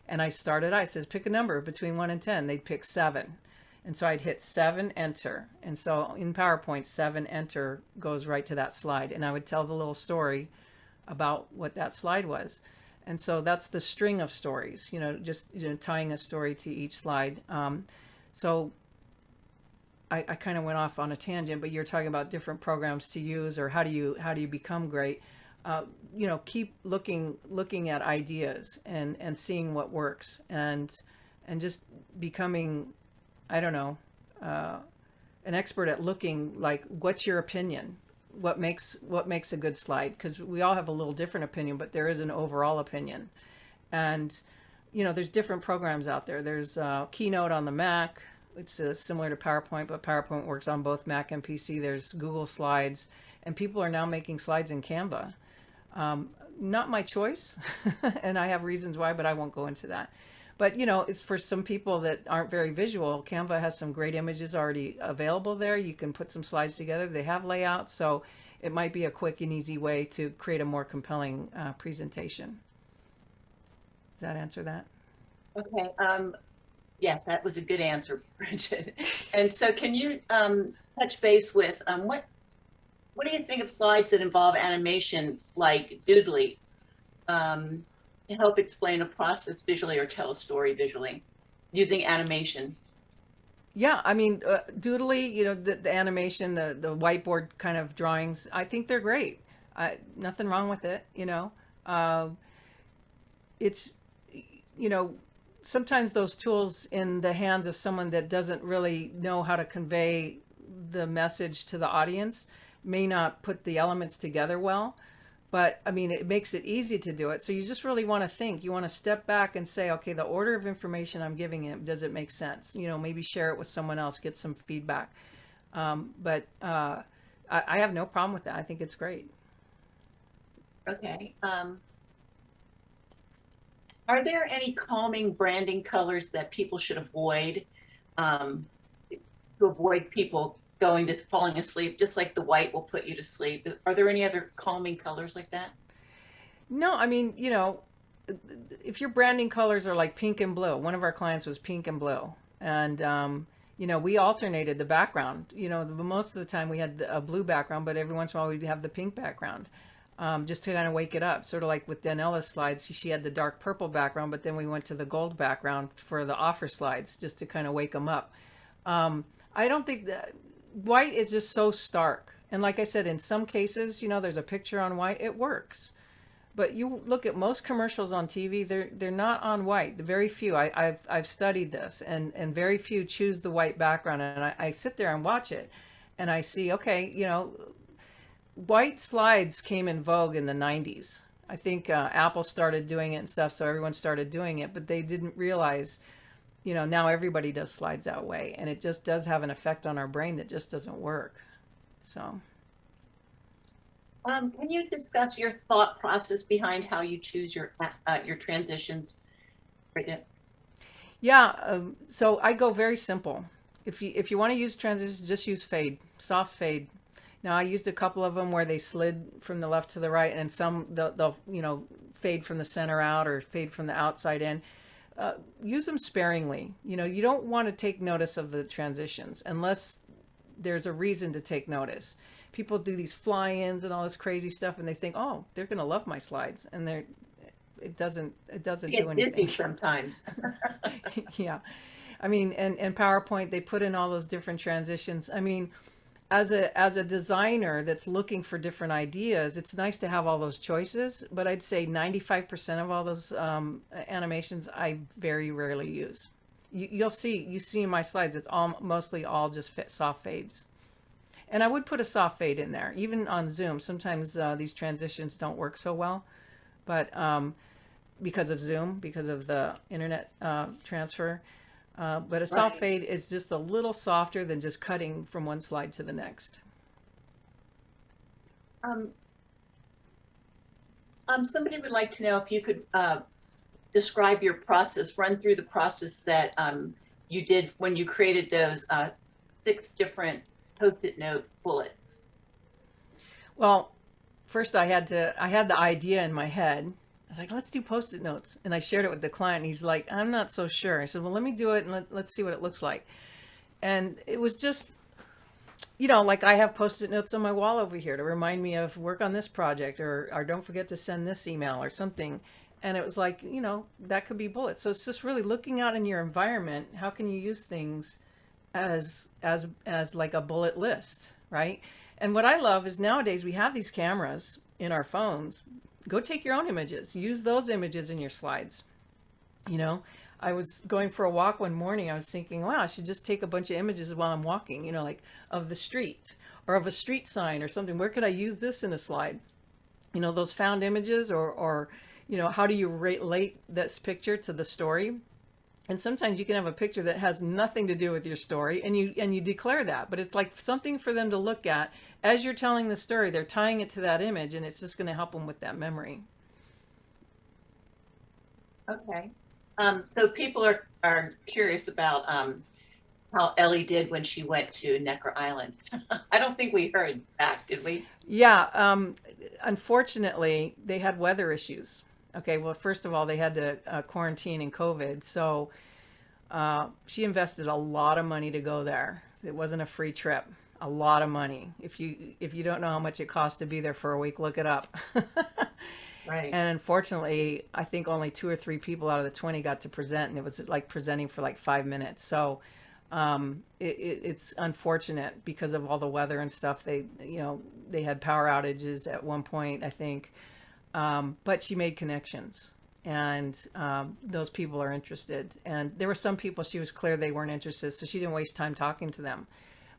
and I said, pick a number between 1 and 10. They'd pick 7. And so I'd hit 7, enter. And so in PowerPoint, 7, enter goes right to that slide. And I would tell the little story about what that slide was. And so that's the string of stories, just tying a story to each slide. So I kind of went off on a tangent, but you're talking about different programs to use, or how do you become great? Keep looking at ideas and seeing what works, and just becoming, an expert at looking, like, what's your opinion? What makes a good slide? Because we all have a little different opinion, but there is an overall opinion. And there's different programs out there. There's Keynote on the Mac. It's similar to PowerPoint, but PowerPoint works on both Mac and PC. There's Google Slides, and people are now making slides in Canva. Not my choice, and I have reasons why, but I won't go into that. But you know, it's for some people that aren't very visual. Canva has some great images already available there. You can put some slides together. They have layouts, so it might be a quick and easy way to create a more compelling presentation. Does that answer that? Okay. Yes, that was a good answer, Bridget. And so can you touch base with what do you think of slides that involve animation like Doodly to help explain a process visually or tell a story visually using animation? Yeah, I mean, Doodly, you know, the animation, the whiteboard kind of drawings, I think they're great. Nothing wrong with it, you know. Uh, it's, you know, sometimes those tools in the hands of someone that doesn't really know how to convey the message to the audience may not put the elements together well. But I mean, it makes it easy to do it. So you just really want to think. You want to step back and say, okay, the order of information I'm giving him, does it make sense? You know, maybe share it with someone else, get some feedback. I have no problem with that. I think it's great. Okay. Are there any calming branding colors that people should avoid um, to avoid people going to falling asleep, just like the white will put you to sleep? Are there any other calming colors like that? No, I mean, you know, if your branding colors are like pink and blue, one of our clients was pink and blue. And, you know, we alternated the background. You know, most of the time we had a blue background, but every once in a while we'd have the pink background. Just to kind of wake it up, sort of like with Danella's slides. She had the dark purple background, but then we went to the gold background for the offer slides, just to kind of wake them up. I don't think that white is just so stark. And like I said, in some cases, you know, there's a picture on white, it works. But you look at most commercials on TV, they're not on white. The very few. I've studied this, and very few choose the white background. And I sit there and watch it, and I see, okay, you know, white slides came in vogue in the 90s. I think Apple started doing it and stuff, so everyone started doing it, but they didn't realize, you know, now everybody does slides that way, and it just does have an effect on our brain that just doesn't work. So, Can you discuss your thought process behind how you choose your transitions, Bridget? yeah, so I go very simple. If you want to use transitions, just use fade, soft fade. Now I used a couple of them where they slid from the left to the right, and some they'll you know, fade from the center out or fade from the outside in. Use them sparingly. You know, you don't want to take notice of the transitions unless there's a reason to take notice. People do these fly-ins and all this crazy stuff, and they think, oh, they're going to love my slides, and it doesn't I do get dizzy anything. sometimes. Yeah, I mean, and PowerPoint, they put in all those different transitions. I mean, as a designer that's looking for different ideas, it's nice to have all those choices. But I'd say 95% of all those animations I very rarely use. You see in my slides, it's mostly all just soft fades. And I would put a soft fade in there, even on Zoom. Sometimes these transitions don't work so well, but because of Zoom, because of the internet transfer. But a soft Right. fade is just a little softer than just cutting from one slide to the next. Um, Somebody would like to know if you could describe your process, run through the process that you did when you created those 6 different Post-it note bullets. Well, first I had the idea in my head. I was like, let's do Post-it notes. And I shared it with the client, and he's like, I'm not so sure. I said, well, let me do it, and let's see what it looks like. And it was just, you know, like I have Post-it notes on my wall over here to remind me of work on this project, or don't forget to send this email or something. And it was like, you know, that could be bullets. So it's just really looking out in your environment. How can you use things as like a bullet list, right? And what I love is nowadays we have these cameras in our phones. Go take your own images. Use those images in your slides. You know, I was going for a walk one morning. I was thinking, wow, I should just take a bunch of images while I'm walking, you know, like of the street or of a street sign or something. Where could I use this in a slide? You know, those found images, or you know, how do you relate this picture to the story? And sometimes you can have a picture that has nothing to do with your story, and you declare that, but it's like something for them to look at as you're telling the story. They're tying it to that image, and it's just going to help them with that memory. Okay. So people are curious about how Ellie did when she went to Necker Island. I don't think we heard back, did we? Yeah, unfortunately, they had weather issues. Okay, well, first of all, they had to quarantine in COVID, so she invested a lot of money to go there. It wasn't a free trip. A lot of money. If you don't know how much it costs to be there for a week, look it up. Right. And unfortunately, I think only 2 or 3 people out of the 20 got to present, and it was like presenting for like 5 minutes. So it's unfortunate because of all the weather and stuff. They had power outages at one point, I think. But she made connections, and those people are interested. And there were some people she was clear they weren't interested, so she didn't waste time talking to them.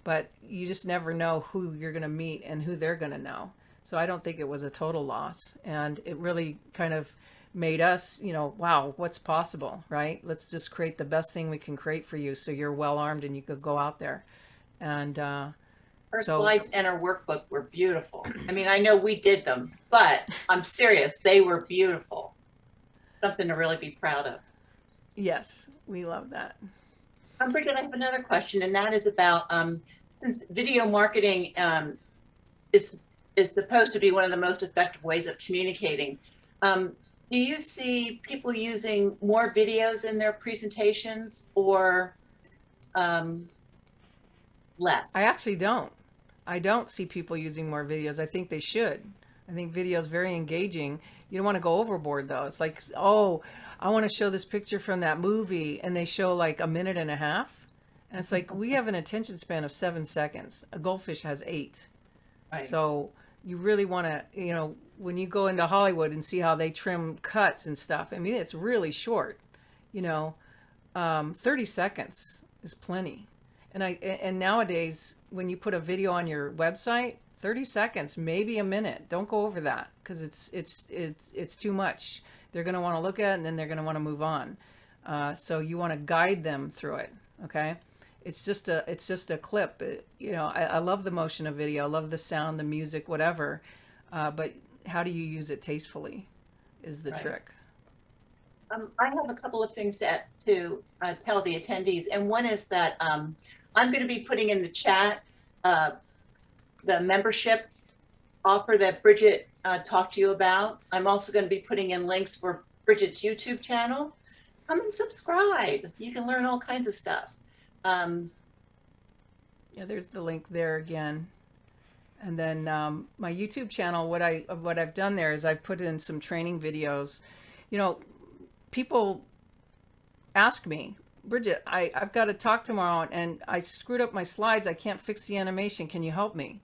But you just never know who you're going to meet and who they're going to know. So I don't think it was a total loss. And it really kind of made us, wow, what's possible, right? Let's just create the best thing we can create for you so you're well armed and you could go out there. And Her so, slides and her workbook were beautiful. I mean, I know we did them, but I'm serious, they were beautiful. Something to really be proud of. yes, we love that. Brigette, I have another question, and that is about since video marketing is supposed to be one of the most effective ways of communicating. Do you see people using more videos in their presentations or less? I actually don't. I don't see people using more videos. I think they should. I think video is very engaging. You don't want to go overboard though. It's like, oh, I want to show this picture from that movie, and they show like a minute and a half. And it's like, we have an attention span of 7 seconds. A goldfish has 8. Right. So you really want to, when you go into Hollywood and see how they trim cuts and stuff, I mean, it's really short, 30 seconds is plenty. And nowadays, when you put a video on your website, 30 seconds, maybe a minute. Don't go over that because it's too much. They're going to want to look at it and then they're going to want to move on. So you want to guide them through it. Okay. It's just a clip. I love the motion of video. I love the sound, the music, whatever. But how do you use it tastefully is the trick. I have a couple of things to tell the attendees. And one is that I'm going to be putting in the chat the membership offer that Brigette talked to you about. I'm also going to be putting in links for Brigitte's YouTube channel. Come and subscribe. You can learn all kinds of stuff. Yeah, there's the link there again. And then my YouTube channel, what I've done there is I've put in some training videos. People ask me, Brigette, I've got to talk tomorrow and I screwed up my slides. I can't fix the animation. Can you help me?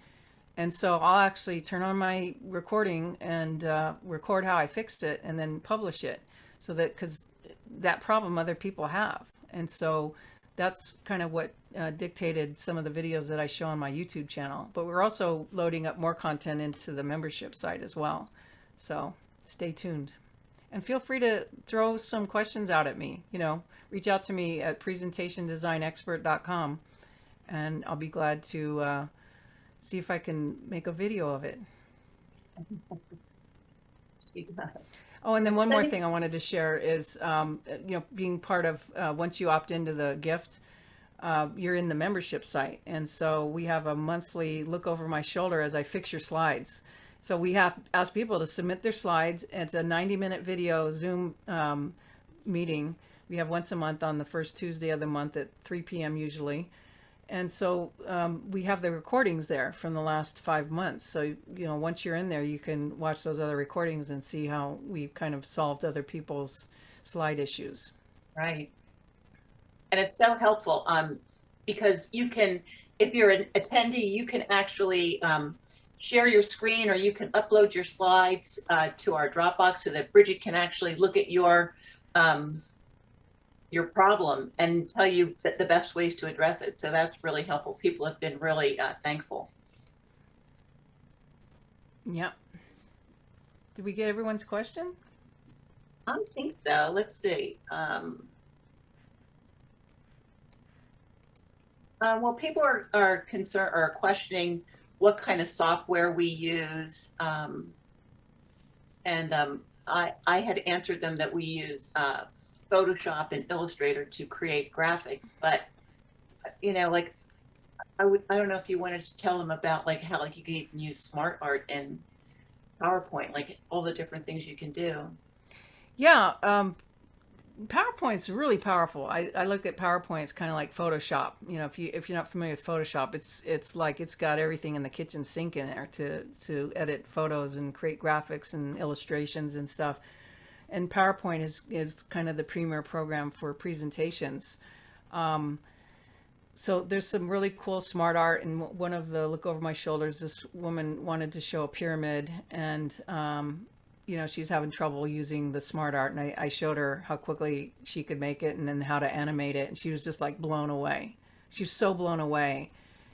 And so I'll actually turn on my recording and record how I fixed it and then publish it. So that, because that problem other people have. And so that's kind of what dictated some of the videos that I show on my YouTube channel. But we're also loading up more content into the membership site as well. So stay tuned. And feel free to throw some questions out at me. Reach out to me at presentationdesignexpert.com and I'll be glad to see if I can make a video of it. Oh, and then one more thing I wanted to share is, being part of, once you opt into the gift, you're in the membership site. And so we have a monthly look over my shoulder as I fix your slides. So we have asked people to submit their slides. It's a 90-minute video Zoom meeting. We have once a month on the first Tuesday of the month at 3 p.m. usually. And so we have the recordings there from the last 5 months. So, once you're in there, you can watch those other recordings and see how we've kind of solved other people's slide issues. Right. And it's so helpful because you can, if you're an attendee, you can actually share your screen or you can upload your slides to our Dropbox so that Brigette can actually look at your problem and tell you the best ways to address it. So that's really helpful. People have been really thankful. Yeah. Did we get everyone's question? I think so. Let's see. Well, people are concerned or questioning what kind of software we use. I had answered them that we use Photoshop and Illustrator to create graphics, but like I don't know if you wanted to tell them about like how like you can even use smart art in PowerPoint, like all the different things you can do. Yeah, PowerPoint's really powerful. I look at PowerPoint, it's kind of like Photoshop. If you're not familiar with Photoshop, it's like it's got everything in the kitchen sink in there to edit photos and create graphics and illustrations and stuff. And PowerPoint is kind of the premier program for presentations. So there's some really cool smart art, and one of the look over my shoulders, this woman wanted to show a pyramid, and she's having trouble using the smart art, and I showed her how quickly she could make it and then how to animate it, and she was just like blown away. She was so blown away.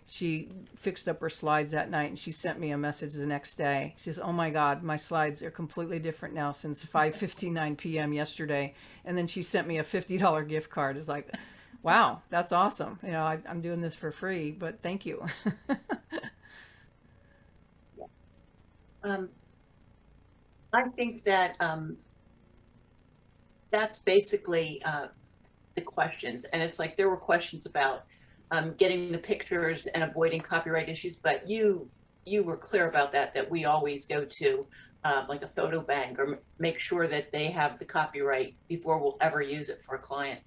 She fixed up her slides that night, and she sent me a message the next day. She says, "Oh my God, my slides are completely different now since 5:59 p.m. yesterday." And then she sent me a $50 gift card. It's like, wow, that's awesome. I'm doing this for free, but thank you. I think that that's basically the questions. And it's like there were questions about getting the pictures and avoiding copyright issues, but you were clear about that we always go to like a photo bank or make sure that they have the copyright before we'll ever use it for a client.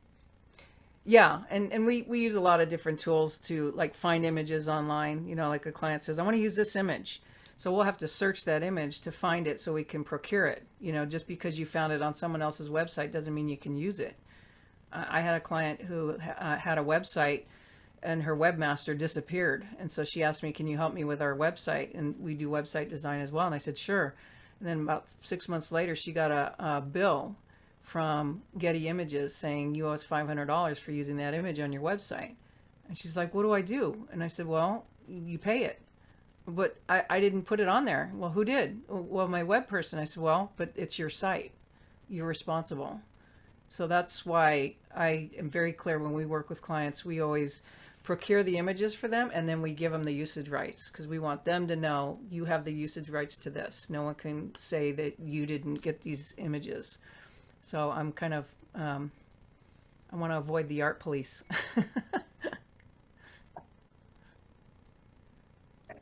Yeah, and we use a lot of different tools to like find images online. Like a client says, I want to use this image. So we'll have to search that image to find it so we can procure it. Just because you found it on someone else's website doesn't mean you can use it. I had a client who had a website and her webmaster disappeared. And so she asked me, can you help me with our website? And we do website design as well. And I said, sure. And then about 6 months later, she got a bill from Getty Images saying you owe us $500 for using that image on your website. And she's like, what do I do? And I said, well, you pay it. But I didn't put it on there. Well, who did? Well, my web person. I said, well, but it's your site. You're responsible. So that's why I am very clear when we work with clients, we always procure the images for them and then we give them the usage rights because we want them to know you have the usage rights to this. No one can say that you didn't get these images. So I'm kind of, I want to avoid the art police.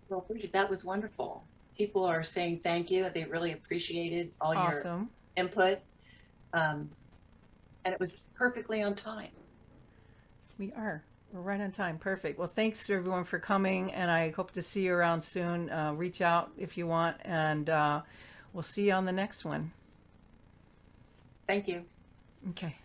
Well, Brigette, that was wonderful. People are saying thank you. They really appreciated all Awesome. your input. And it was perfectly on time. We're right on time. Perfect. Well, thanks everyone for coming, and I hope to see you around soon. Reach out if you want, and we'll see you on the next one. Thank you. Okay.